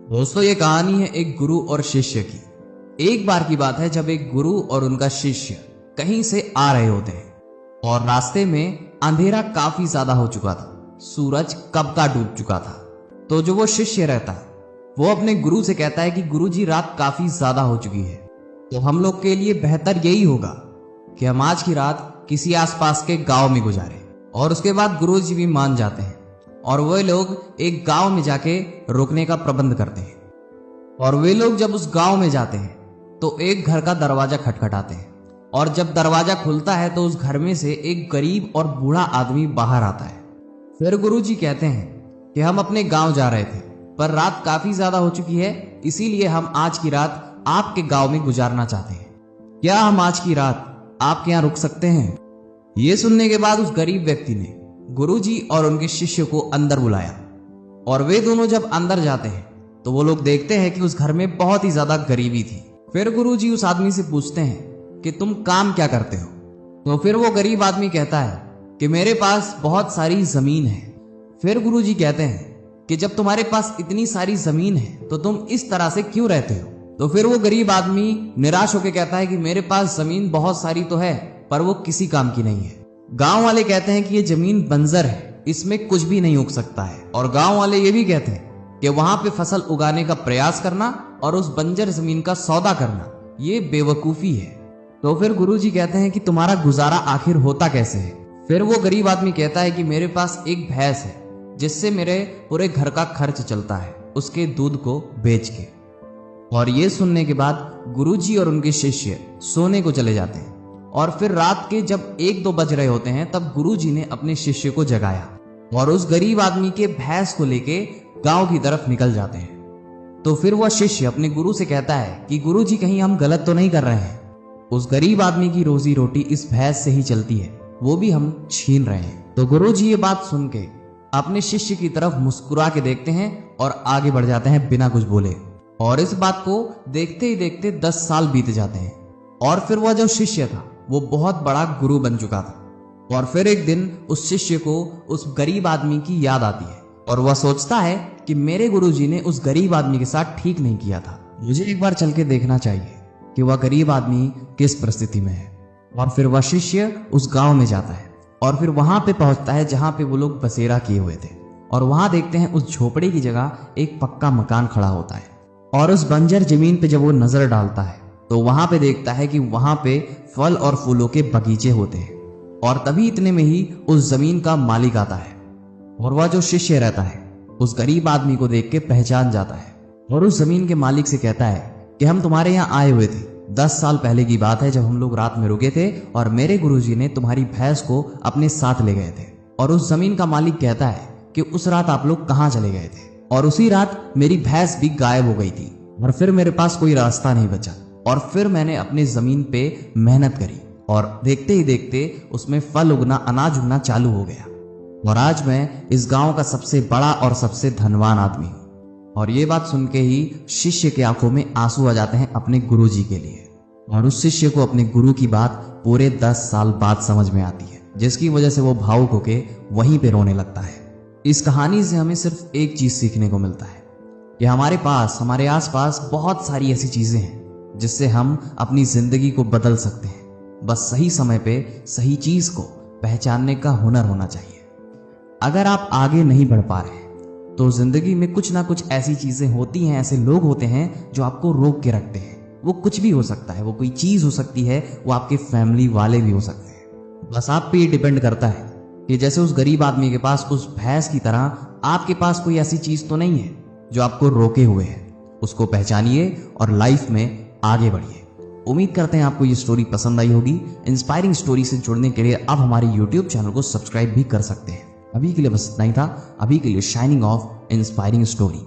दोस्तों, ये कहानी है एक गुरु और शिष्य की। एक बार की बात है जब एक गुरु और उनका शिष्य कहीं से आ रहे होते हैं और रास्ते में अंधेरा काफी ज्यादा हो चुका था। सूरज कब का डूब चुका था। तो जो वो शिष्य रहता है वो अपने गुरु से कहता है कि गुरु जी, रात काफी ज्यादा हो चुकी है, तो हम लोग के लिए बेहतर यही होगा कि हम आज की रात किसी आसपास के गांव में गुजारें। और उसके बाद गुरु जी भी मान जाते हैं और वे लोग एक गांव में जाके रुकने का प्रबंध करते हैं। और वे लोग जब उस गांव में जाते हैं तो एक घर का दरवाजा खटखटाते हैं और जब दरवाजा खुलता है तो उस घर में से एक गरीब और बूढ़ा आदमी बाहर आता है। फिर गुरु जी कहते हैं कि हम अपने गांव जा रहे थे पर रात काफी ज्यादा हो चुकी है, इसीलिए हम आज की रात आपके गांव में गुजारना चाहते हैं। क्या हम आज की रात आपके यहाँ रुक सकते हैं? ये सुनने के बाद उस गरीब व्यक्ति ने गुरुजी और उनके शिष्य को अंदर बुलाया और वे दोनों जब अंदर जाते हैं तो वो लोग देखते हैं कि उस घर में बहुत ही ज्यादा गरीबी थी। फिर गुरुजी उस आदमी से पूछते हैं कि तुम काम क्या करते हो? तो फिर वो गरीब आदमी कहता है कि मेरे पास बहुत सारी जमीन है। फिर गुरुजी कहते हैं कि जब तुम्हारे पास इतनी सारी जमीन है तो तुम इस तरह से क्यों रहते हो? तो फिर वो गरीब आदमी निराश होकर कहता है कि मेरे पास जमीन बहुत सारी तो है पर वो किसी काम की नहीं है। गांव वाले कहते हैं कि ये जमीन बंजर है, इसमें कुछ भी नहीं उग सकता है। और गांव वाले ये भी कहते हैं कि वहां पे फसल उगाने का प्रयास करना और उस बंजर जमीन का सौदा करना ये बेवकूफी है। तो फिर गुरुजी कहते हैं कि तुम्हारा गुजारा आखिर होता कैसे है? फिर वो गरीब आदमी कहता है कि मेरे पास एक भैंस है जिससे मेरे पूरे घर का खर्च चलता है, उसके दूध को बेच के। और ये सुनने के बाद गुरुजी और उनके शिष्य सोने को चले जाते हैं। और फिर रात के जब 1-2 बज रहे होते हैं तब गुरुजी ने अपने शिष्य को जगाया और उस गरीब आदमी के भैंस को लेके गांव की तरफ निकल जाते हैं। तो फिर वह शिष्य अपने गुरु से कहता है कि गुरुजी, कहीं हम गलत तो नहीं कर रहे हैं? उस गरीब आदमी की रोजी रोटी इस भैंस से ही चलती है, वो भी हम छीन रहे हैं। तो गुरुजी ये बात सुन के अपने शिष्य की तरफ मुस्कुरा के देखते हैं और आगे बढ़ जाते हैं बिना कुछ बोले। और इस बात को देखते ही देखते 10 साल बीत जाते हैं और फिर वह जो शिष्य था वो बहुत बड़ा गुरु बन चुका था। और फिर एक दिन उस शिष्य को उस गरीब आदमी की याद आती है और वह सोचता है कि मेरे गुरुजी ने उस गरीब आदमी के साथ ठीक नहीं किया था, मुझे एक बार चल के देखना चाहिए कि वह गरीब आदमी किस परिस्थिति में है। और फिर वह शिष्य उस गांव में जाता है और फिर वहां पे पहुंचता है जहां पे वो लोग बसेरा किए हुए थे। और वहां देखते हैं उस झोपड़े की जगह एक पक्का मकान खड़ा होता है। और उस बंजर जमीन पे जब वो नजर डालता है तो वहां पे देखता है कि वहां पे फल और फूलों के बगीचे होते हैं। और तभी इतने में ही उस जमीन का मालिक आता है और वह जो शिष्य रहता है उस गरीब आदमी को देख के पहचान जाता है और उस जमीन के मालिक से कहता है कि हम तुम्हारे यहाँ आए हुए थे। 10 साल पहले की बात है जब हम लोग रात में रुके थे और मेरे गुरुजी ने तुम्हारी भैंस को अपने साथ ले गए थे। और उस जमीन का मालिक कहता है कि उस रात आप लोग कहाँ चले गए थे? और उसी रात मेरी भैंस भी गायब हो गई थी और फिर मेरे पास कोई रास्ता नहीं बचा। और फिर मैंने अपनी जमीन पे मेहनत करी और देखते ही देखते उसमें फल उगना, अनाज उगना चालू हो गया। और आज मैं इस गांव का सबसे बड़ा और सबसे धनवान आदमी हूँ। और ये बात सुन के ही शिष्य के आंखों में आंसू आ जाते हैं अपने गुरुजी के लिए। और उस शिष्य को अपने गुरु की बात पूरे 10 साल बाद समझ में आती है, जिसकी वजह से वो भावुक होके वहीं पे रोने लगता है। इस कहानी से हमें सिर्फ एक चीज सीखने को मिलता है कि हमारे पास, हमारे आसपास बहुत सारी ऐसी चीजें हैं जिससे हम अपनी जिंदगी को बदल सकते हैं। बस सही समय पे सही चीज को पहचानने का हुनर होना चाहिए। अगर आप आगे नहीं बढ़ पा रहे तो जिंदगी में कुछ ना कुछ ऐसी चीजें होती हैं, ऐसे लोग होते हैं जो आपको रोक के रखते हैं। वो कुछ भी हो सकता है, वो कोई चीज हो सकती है, वो आपके फैमिली वाले भी हो सकते हैं। बस आप पे ये डिपेंड करता है कि जैसे उस गरीब आदमी के पास उस भैंस की तरह आपके पास कोई ऐसी चीज तो नहीं है जो आपको रोके हुए है। उसको पहचानिए और लाइफ में आगे बढ़िए। उम्मीद करते हैं आपको ये स्टोरी पसंद आई होगी। इंस्पायरिंग स्टोरी से जुड़ने के लिए आप हमारे YouTube चैनल को सब्सक्राइब भी कर सकते हैं। अभी के लिए बस इतना ही था। अभी के लिए शाइनिंग ऑफ इंस्पायरिंग स्टोरी।